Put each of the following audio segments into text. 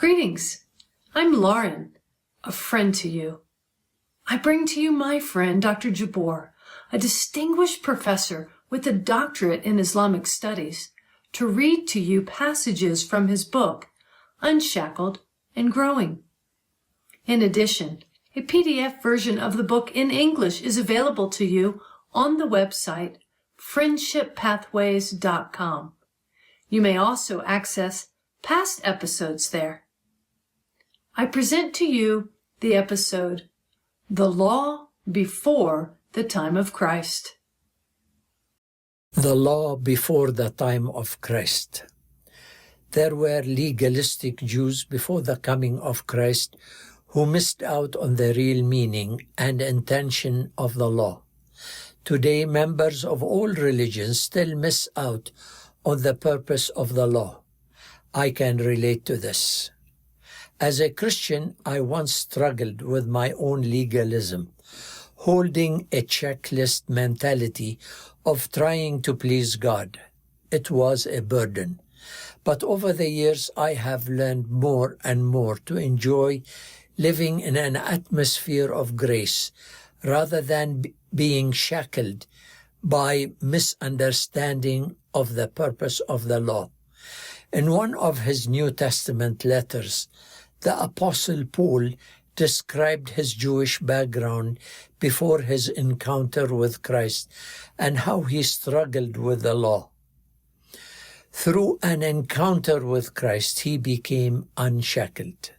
Greetings. I'm Lauren, a friend to you. I bring to you my friend, Dr. Jabbour, a distinguished professor with a doctorate in Islamic studies, to read to you passages from his book, Unshackled and Growing. In addition, a PDF version of the book in English is available to you on the website friendshippathways.com. You may also access past episodes there. I present to you the episode, The Law Before the Time of Christ. The law before the time of Christ. There were legalistic Jews before the coming of Christ who missed out on the real meaning and intention of the law. Today, members of all religions still miss out on the purpose of the law. I can relate to this. As a Christian, I once struggled with my own legalism, holding a checklist mentality of trying to please God. It was a burden. But over the years, I have learned more and more to enjoy living in an atmosphere of grace rather than being shackled by misunderstanding of the purpose of the law. In one of his New Testament letters, the Apostle Paul described his Jewish background before his encounter with Christ and how he struggled with the law. Through an encounter with Christ, he became unshackled.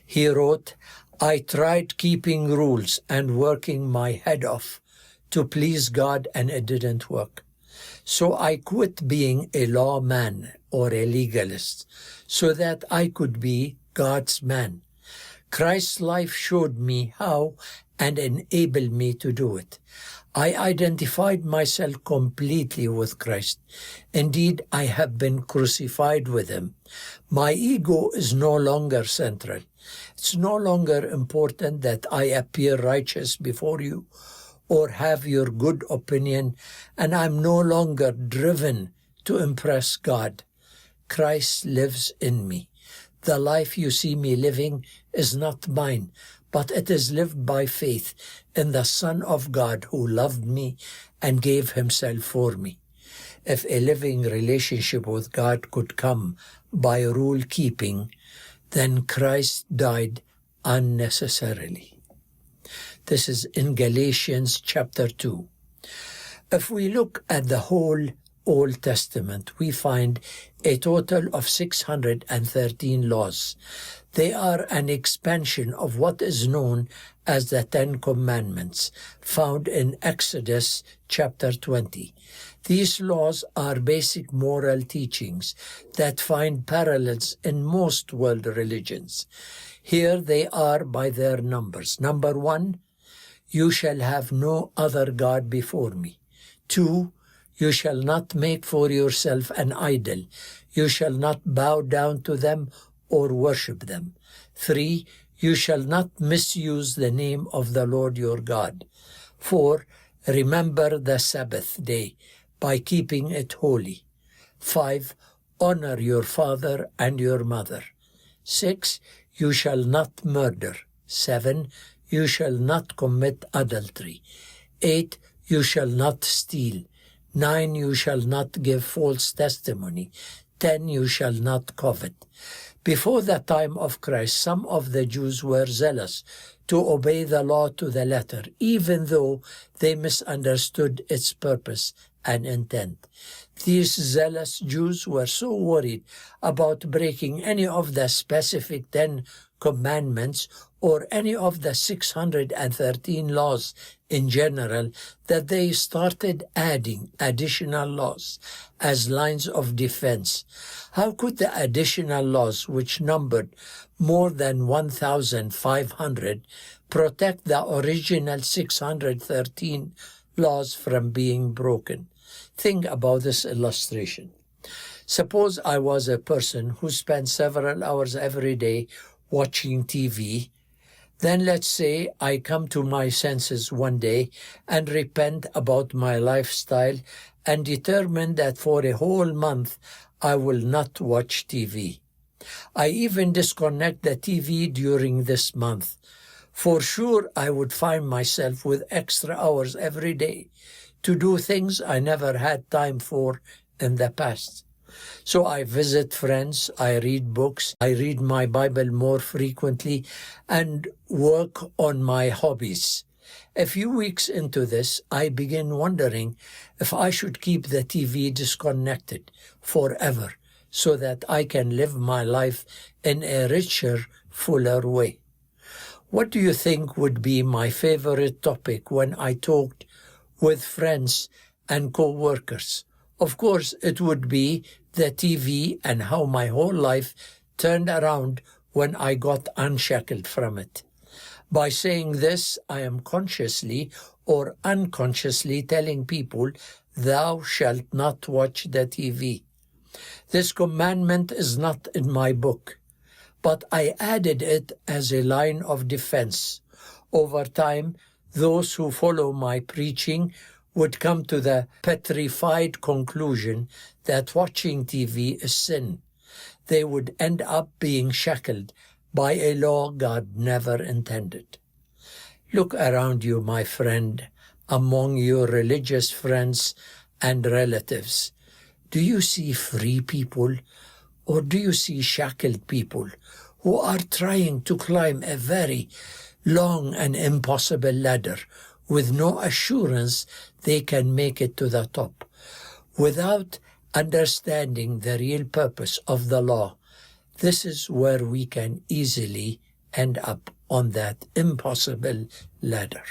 He wrote, "I tried keeping rules and working my head off to please God, and it didn't work. So I quit being a lawman or a legalist so that I could be God's man. Christ's life showed me how and enabled me to do it. I identified myself completely with Christ. Indeed, I have been crucified with him. My ego is no longer central. It's no longer important that I appear righteous before you or have your good opinion, and I'm no longer driven to impress God. Christ lives in me. The life you see me living is not mine, but it is lived by faith in the Son of God who loved me and gave himself for me. If a living relationship with God could come by rule keeping, then Christ died unnecessarily." This is in Galatians chapter 2. If we look at the whole Old Testament, we find a total of 613 laws. They are an expansion of what is known as the Ten Commandments, found in Exodus chapter 20. These laws are basic moral teachings that find parallels in most world religions. Here they are by their numbers. Number 1, you shall have no other God before me. 2, you shall not make for yourself an idol. You shall not bow down to them or worship them. 3, you shall not misuse the name of the Lord your God. 4, remember the Sabbath day by keeping it holy. 5, honor your father and your mother. 6, you shall not murder. 7, you shall not commit adultery. 8, you shall not steal. 9, you shall not give false testimony. 10, you shall not covet. Before the time of Christ, some of the Jews were zealous to obey the law to the letter, even though they misunderstood its purpose and intent. These zealous Jews were so worried about breaking any of the specific 10 commandments or any of the 613 laws in general that they started adding additional laws as lines of defense. How could the additional laws, which numbered more than 1,500, protect the original 613 laws from being broken? Think about this illustration. Suppose I was a person who spent several hours every day watching TV. Then let's say I come to my senses one day and repent about my lifestyle and determine that for a whole month I will not watch TV. I even disconnect the TV during this month. For sure, I would find myself with extra hours every day to do things I never had time for in the past. So I visit friends, I read books, I read my Bible more frequently, and work on my hobbies. A few weeks into this, I begin wondering if I should keep the TV disconnected forever so that I can live my life in a richer, fuller way. What do you think would be my favorite topic when I talked with friends and co-workers? Of course, it would be the TV and how my whole life turned around when I got unshackled from it. By saying this, I am consciously or unconsciously telling people, "Thou shalt not watch the TV." This commandment is not in my book, but I added it as a line of defense. Over time, those who follow my preaching would come to the petrified conclusion that watching TV is sin. They would end up being shackled by a law God never intended. Look around you, my friend, among your religious friends and relatives. Do you see free people, or do you see shackled people who are trying to climb a very long and impossible ladder with no assurance they can make it to the top, without understanding the real purpose of the law? This is where we can easily end up on that impossible ladder.